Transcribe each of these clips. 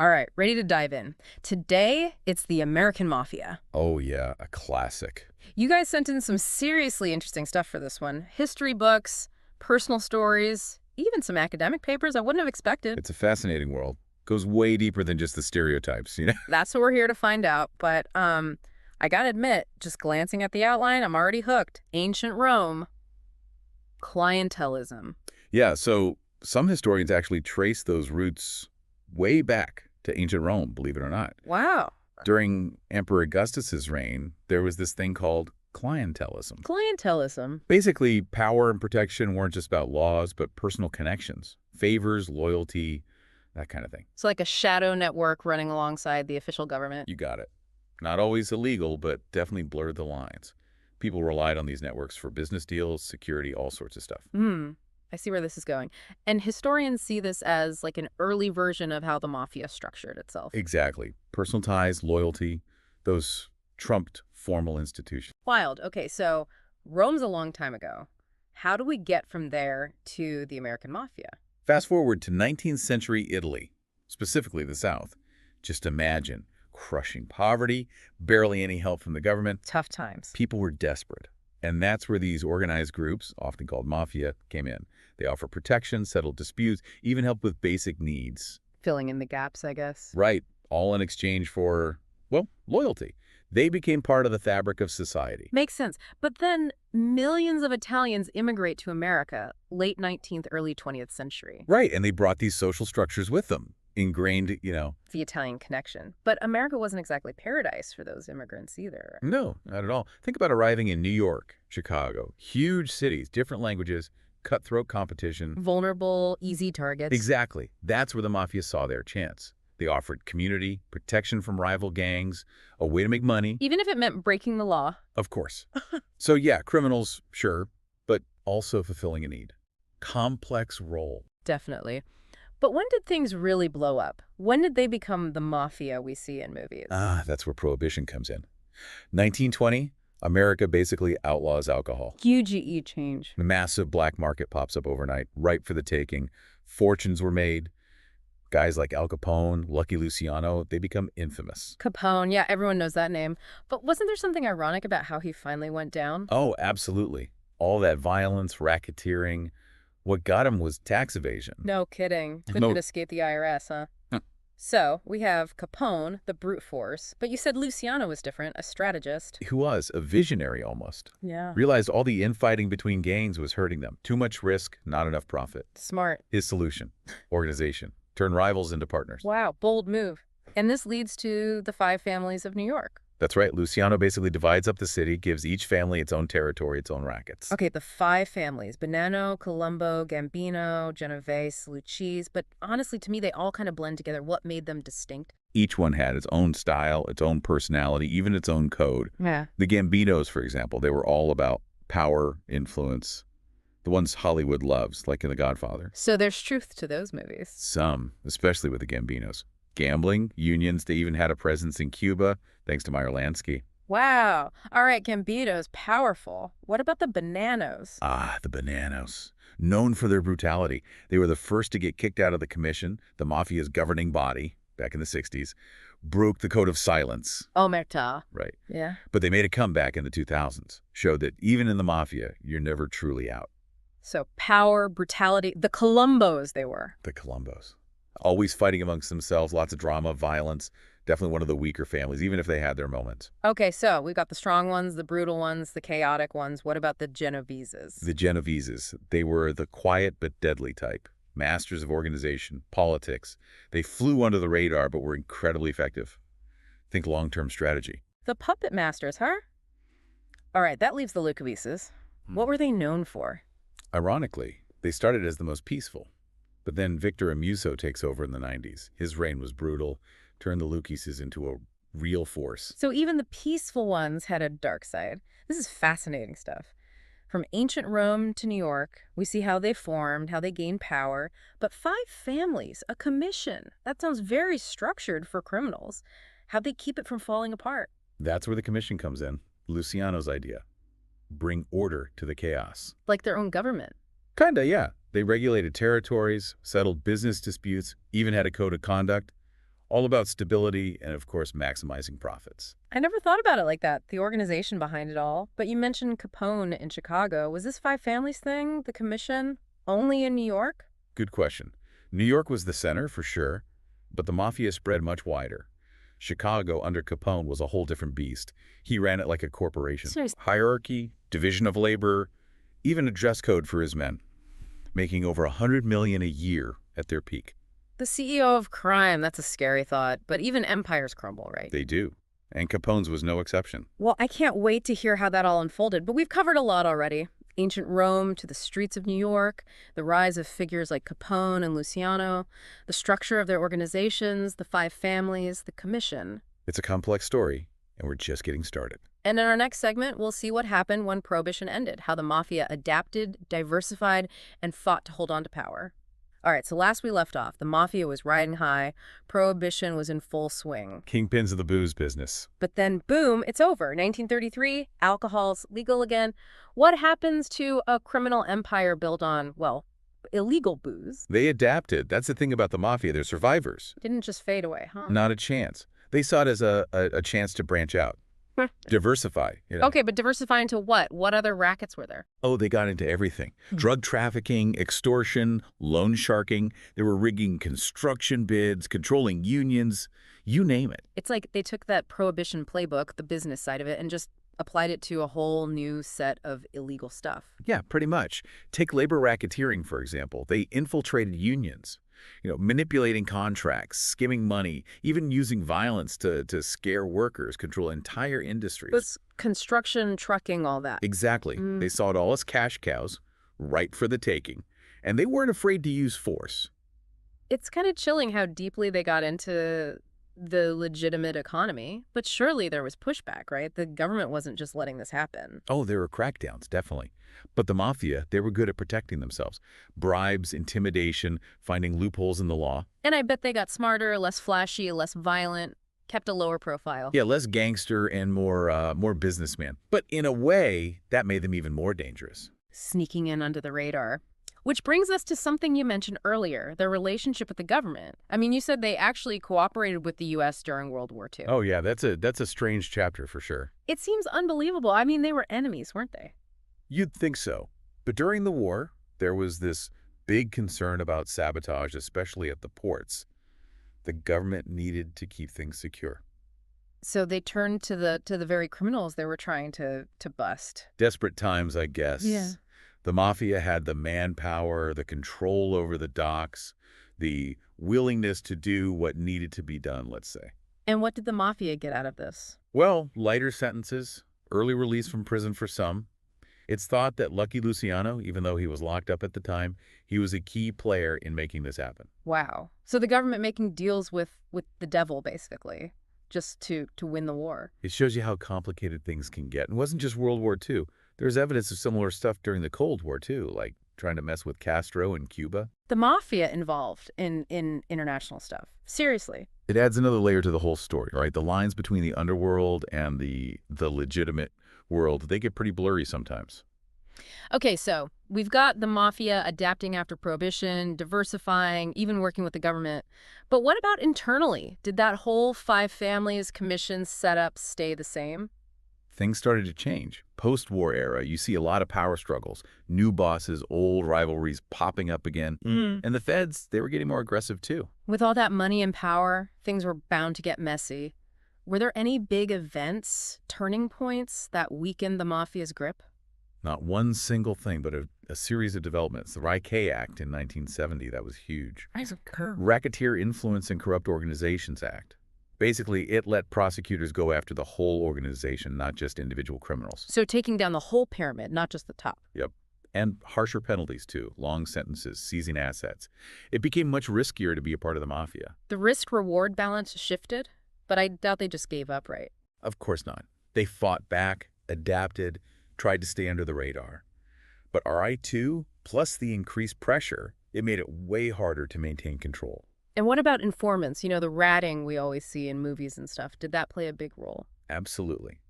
All right, ready to dive in. Today, it's the American Mafia. Oh yeah, a classic. You guys sent in some seriously interesting stuff for this one. History books, personal stories, even some academic papers I wouldn't have expected. It's a fascinating world. Goes way deeper than just the stereotypes. That's what we're here to find out. But I gotta admit, just glancing at the outline, I'm already hooked. Ancient Rome, clientelism. Yeah, so some historians actually trace those roots way back to ancient Rome, believe it or not. Wow. During Emperor Augustus's reign, there was this thing called clientelism. Clientelism. Basically, power and protection weren't just about laws, but personal connections, favors, loyalty, that kind of thing. It's like a shadow network running alongside the official government. You got it. Not always illegal, but definitely blurred the lines. People relied on these networks for business deals, security, all sorts of stuff. I see where this is going. And historians see this as like an early version of how the mafia structured itself. Exactly. Personal ties, loyalty, those trumped formal institutions. Wild. Okay, so Rome's a long time ago. How do we get from there to the American Mafia? Fast forward to 19th century Italy, specifically the South. Just imagine crushing poverty, barely any help from the government. Tough times. People were desperate. And that's where these organized groups, often called mafia, came in. They offer protection, settle disputes, even help with basic needs. Filling in the gaps, I guess. Right, all in exchange for, well, loyalty. They became part of the fabric of society. Makes sense. But then millions of Italians immigrate to America, late 19th, early 20th century. Right, and they brought these social structures with them, ingrained. The Italian connection. But America wasn't exactly paradise for those immigrants either. No, not at all. Think about arriving in New York, Chicago, huge cities, different languages, cutthroat competition. Vulnerable, easy targets. Exactly. That's where the mafia saw their chance. They offered community, protection from rival gangs, a way to make money. Even if it meant breaking the law. Of course. So yeah, criminals, sure, but also fulfilling a need. Complex role. Definitely. But when did things really blow up? When did they become the mafia we see in movies? That's where Prohibition comes in. 1920, America basically outlaws alcohol. Huge change. The massive black market pops up overnight, ripe for the taking. Fortunes were made. Guys like Al Capone, Lucky Luciano, they become infamous. Capone, yeah, everyone knows that name. But wasn't there something ironic about how he finally went down? Oh, absolutely. All that violence, racketeering. What got him was tax evasion. No kidding. Couldn't escape the IRS, huh? So, we have Capone, the brute force, but you said Luciano was different, a strategist. Who was a visionary almost. Yeah. Realized all the infighting between gangs was hurting them. Too much risk, not enough profit. Smart. His solution, organization. Turn rivals into partners. Wow, bold move. And this leads to the 5 families of New York. That's right. Luciano basically divides up the city, gives each family its own territory, its own rackets. Okay, the 5 families, Bonanno, Colombo, Gambino, Genovese, Lucchese, but honestly, to me, they all kind of blend together. What made them distinct? Each one had its own style, its own personality, even its own code. Yeah. The Gambinos, for example, they were all about power, influence, the ones Hollywood loves, like in The Godfather. So there's truth to those movies. Some, especially with the Gambinos. Gambling, unions, they even had a presence in Cuba, thanks to Meyer Lansky. Wow. All right, Gambino's powerful. What about the Bonannos? The Bonannos. Known for their brutality. They were the first to get kicked out of the commission, the mafia's governing body, back in the 60s, broke the code of silence. Omerta. Right. Yeah. But they made a comeback in the 2000s, showed that even in the mafia, you're never truly out. So power, brutality, the Colombos they were. The Colombos. Always fighting amongst themselves, lots of drama, violence. Definitely one of the weaker families, even if they had their moments. Okay, so we've got the strong ones, the brutal ones, the chaotic ones. What about the Genoveses? The Genoveses. They were the quiet but deadly type. Masters of organization, politics. They flew under the radar but were incredibly effective. Think long-term strategy. The puppet masters, huh? All right, that leaves the Lucavises. What were they known for? Ironically, they started as the most peaceful. But then Victor Amuso takes over in the 90s. His reign was brutal, turned the Lucases into a real force. So even the peaceful ones had a dark side. This is fascinating stuff. From ancient Rome to New York, we see how they formed, how they gained power. But 5 families, a commission. That sounds very structured for criminals. How'd they keep it from falling apart? That's where the commission comes in. Luciano's idea. Bring order to the chaos. Like their own government. Kinda, yeah. They regulated territories, settled business disputes, even had a code of conduct, All about stability and, of course, maximizing profits. I never thought about it like that, the organization behind it all. But you mentioned Capone in Chicago. Was this Five Families thing, the commission, only in New York? Good question. New York was the center, for sure, but the mafia spread much wider. Chicago, under Capone, was a whole different beast. He ran it like a corporation. Seriously. Hierarchy, division of labor, even a dress code for his men, making over $100 million a year at their peak. The CEO of crime, that's a scary thought. But even empires crumble, right? They do. And Capone's was no exception. Well, I can't wait to hear how that all unfolded, but we've covered a lot already. Ancient Rome to the streets of New York, the rise of figures like Capone and Luciano, the structure of their organizations, the Five Families, the Commission. It's a complex story, and we're just getting started. And in our next segment, we'll see what happened when Prohibition ended, how the mafia adapted, diversified, and fought to hold on to power. All right, so last we left off, the mafia was riding high, Prohibition was in full swing. Kingpins of the booze business. But then, boom, it's over. 1933, alcohol's legal again. What happens to a criminal empire built on, well, illegal booze? They adapted. That's the thing about the mafia. They're survivors. Didn't just fade away, huh? Not a chance. They saw it as a chance to branch out. Diversify. Okay, but diversify into what? What other rackets were there? Oh, they got into everything. Drug trafficking, extortion, loan sharking. They were rigging construction bids, controlling unions, you name it. It's like they took that Prohibition playbook, the business side of it, and just applied it to a whole new set of illegal stuff. Yeah, pretty much. Take labor racketeering, for example. They infiltrated unions, manipulating contracts, skimming money, even using violence to scare workers, control entire industries. It's construction, trucking, all that. Exactly. They saw it all as cash cows, ripe for the taking, and they weren't afraid to use force. It's kind of chilling how deeply they got into the legitimate economy, but surely there was pushback, right? The government wasn't just letting this happen. Oh, there were crackdowns, definitely. But the mafia, they were good at protecting themselves. Bribes, intimidation, finding loopholes in the law. And I bet they got smarter, less flashy, less violent, kept a lower profile. Yeah, less gangster and more businessman. But in a way, that made them even more dangerous. Sneaking in under the radar. Which brings us to something you mentioned earlier, their relationship with the government. I mean, you said they actually cooperated with the U.S. during World War II. Oh, yeah, that's a strange chapter for sure. It seems unbelievable. I mean, they were enemies, weren't they? You'd think so. But during the war, there was this big concern about sabotage, especially at the ports. The government needed to keep things secure. So they turned to the very criminals they were trying to bust. Desperate times, I guess. Yeah. The mafia had the manpower, the control over the docks, the willingness to do what needed to be done, let's say. And what did the mafia get out of this? Well, lighter sentences, early release from prison for some. It's thought that Lucky Luciano, even though he was locked up at the time, he was a key player in making this happen. Wow. So the government making deals with the devil, basically, just to win the war. It shows you how complicated things can get. It wasn't just World War II. There's evidence of similar stuff during the Cold War, too, like trying to mess with Castro in Cuba. The mafia involved in international stuff. Seriously. It adds another layer to the whole story, right? The lines between the underworld and the legitimate world, they get pretty blurry sometimes. Okay, so we've got the mafia adapting after Prohibition, diversifying, even working with the government. But what about internally? Did that whole Five Families Commission setup stay the same? Things started to change. Post-war era, you see a lot of power struggles, new bosses, old rivalries popping up again. And the feds, they were getting more aggressive too. With all that money and power, things were bound to get messy. Were there any big events, turning points that weakened the mafia's grip? Not one single thing, but a series of developments. The Rye-K Act in 1970, that was huge. Racketeer Influence and Corrupt Organizations Act. Basically, it let prosecutors go after the whole organization, not just individual criminals. So taking down the whole pyramid, not just the top. Yep. And harsher penalties, too. Long sentences, seizing assets. It became much riskier to be a part of the mafia. The risk-reward balance shifted, but I doubt they just gave up, right? Of course not. They fought back, adapted, tried to stay under the radar. But RI2, plus the increased pressure, it made it way harder to maintain control. And what about informants? You know, the ratting we always see in movies and stuff. Did that play a big role? Absolutely.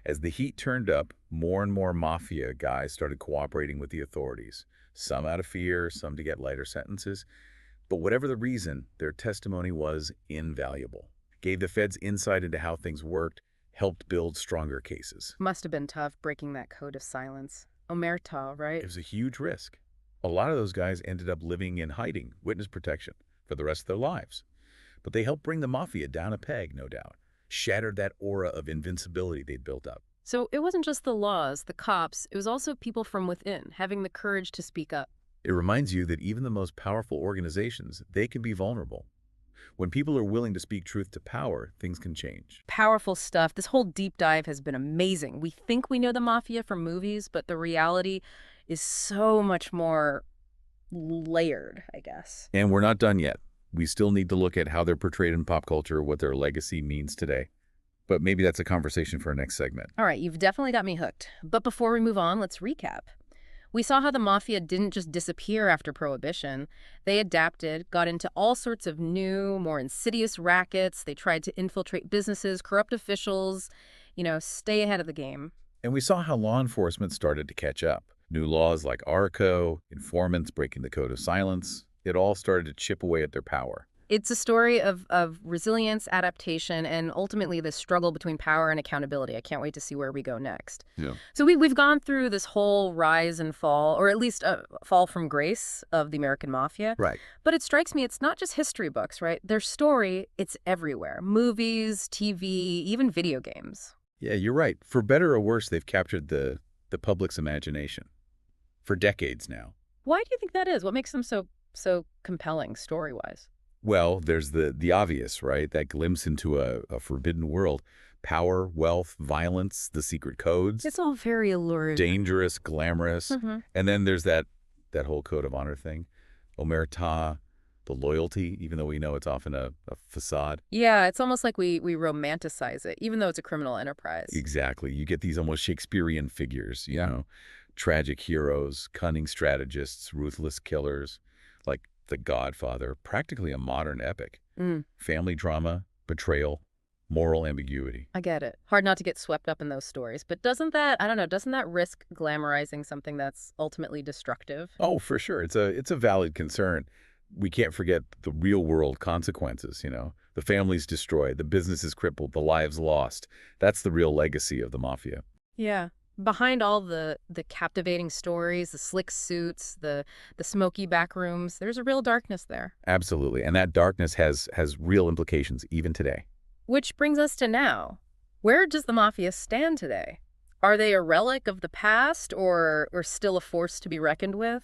As the heat turned up, more and more mafia guys started cooperating with the authorities. Some out of fear, some to get lighter sentences. But whatever the reason, their testimony was invaluable. Gave the feds insight into how things worked, helped build stronger cases. Must have been tough breaking that code of silence. Omerta, right? It was a huge risk. A lot of those guys ended up living in hiding, witness protection, for the rest of their lives. But they helped bring the mafia down a peg, no doubt. Shattered that aura of invincibility they'd built up. So it wasn't just the laws, the cops, it was also people from within, having the courage to speak up. It reminds you that even the most powerful organizations, they can be vulnerable. When people are willing to speak truth to power, things can change. Powerful stuff. This whole deep dive has been amazing. We think we know the mafia from movies, but the reality is so much more layered, I guess. And we're not done yet. We still need to look at how they're portrayed in pop culture, what their legacy means today. But maybe that's a conversation for our next segment. All right, you've definitely got me hooked. But before we move on, let's recap. We saw how the mafia didn't just disappear after Prohibition. They adapted, got into all sorts of new, more insidious rackets. They tried to infiltrate businesses, corrupt officials, stay ahead of the game. And we saw how law enforcement started to catch up. New laws like ARCO, informants breaking the code of silence, it all started to chip away at their power. It's a story of resilience, adaptation, and ultimately the struggle between power and accountability. I can't wait to see where we go next. Yeah. So we've gone through this whole rise and fall, or at least a fall from grace of the American Mafia. Right. But it strikes me it's not just history books, right? Their story, it's everywhere. Movies, TV, even video games. Yeah, you're right. For better or worse, they've captured the public's imagination for decades now. Why do you think that is? What makes them so compelling story-wise? Well, there's the obvious, right? That glimpse into a forbidden world. Power, wealth, violence, the secret codes. It's all very alluring. Dangerous, glamorous. Mm-hmm. And then there's that whole code of honor thing. Omerta, the loyalty, even though we know it's often a facade. Yeah, it's almost like we romanticize it, even though it's a criminal enterprise. Exactly. You get these almost Shakespearean figures, tragic heroes, cunning strategists, ruthless killers, like The Godfather, practically a modern epic. Family drama, betrayal, moral ambiguity. I get it. Hard not to get swept up in those stories. But doesn't that risk glamorizing something that's ultimately destructive? Oh, for sure. It's a valid concern. We can't forget the real world consequences, The family's destroyed, the business is crippled, the lives lost. That's the real legacy of the mafia. Yeah. Behind all the captivating stories, the slick suits, the smoky back rooms, there's a real darkness there. Absolutely. And that darkness has real implications even today. Which brings us to now. Where does the mafia stand today? Are they a relic of the past or still a force to be reckoned with?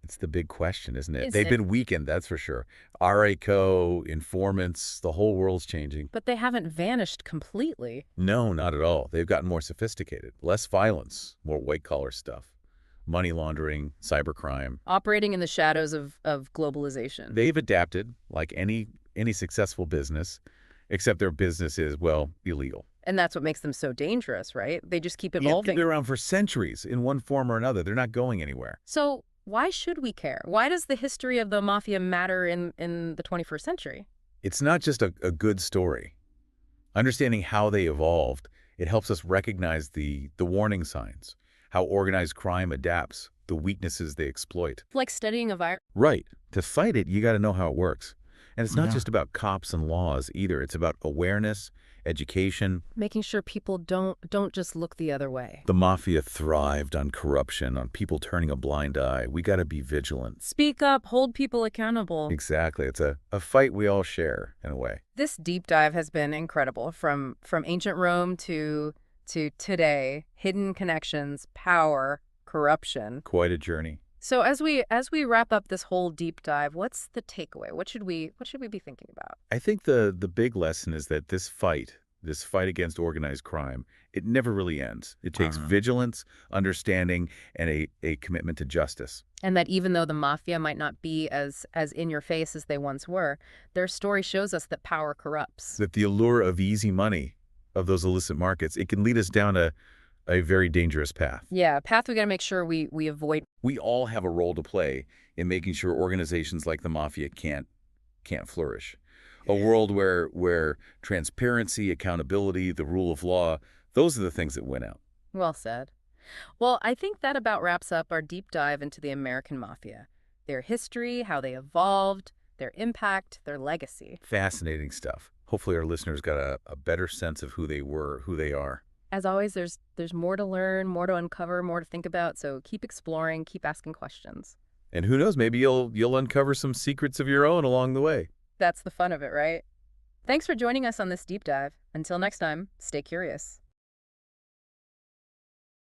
It's the big question, isn't it? Is They've it? been weakened, that's for sure. RACO, informants, the whole world's changing. But they haven't vanished completely. No, not at all. They've gotten more sophisticated. Less violence, more white-collar stuff. Money laundering, cybercrime. Operating in the shadows of globalization. They've adapted like any successful business, except their business is, illegal. And that's what makes them so dangerous, right? They just keep Yet evolving. they're around for centuries in one form or another. They're not going anywhere. So why should we care? Why does the history of the mafia matter in the 21st century? It's not just a good story. Understanding how they evolved, it helps us recognize the warning signs, how organized crime adapts, the weaknesses they exploit. Like studying a virus. Right. To fight it, you got to know how it works. And it's not just about cops and laws either. It's about awareness, education. Making sure people don't just look the other way. The mafia thrived on corruption, on people turning a blind eye. We got to be vigilant. Speak up, hold people accountable. Exactly. It's a fight we all share, in a way. This deep dive has been incredible. From ancient Rome to today, hidden connections, power, corruption. Quite a journey. So as we wrap up this whole deep dive, what's the takeaway? What should we be thinking about? I think the big lesson is that this fight against organized crime, it never really ends. It takes vigilance, understanding, and a commitment to justice. And that even though the mafia might not be as in your face as they once were, their story shows us that power corrupts. That the allure of easy money, of those illicit markets, it can lead us down a very dangerous path. Yeah, a path we got to make sure we avoid. We all have a role to play in making sure organizations like the mafia can't flourish. A world where transparency, accountability, the rule of law, those are the things that win out. Well said. Well, I think that about wraps up our deep dive into the American Mafia. Their history, how they evolved, their impact, their legacy. Fascinating stuff. Hopefully our listeners got a better sense of who they were, who they are. As always, there's more to learn, more to uncover, more to think about, so keep exploring, keep asking questions. And who knows, maybe you'll uncover some secrets of your own along the way. That's the fun of it, right? Thanks for joining us on this deep dive. Until next time, stay curious.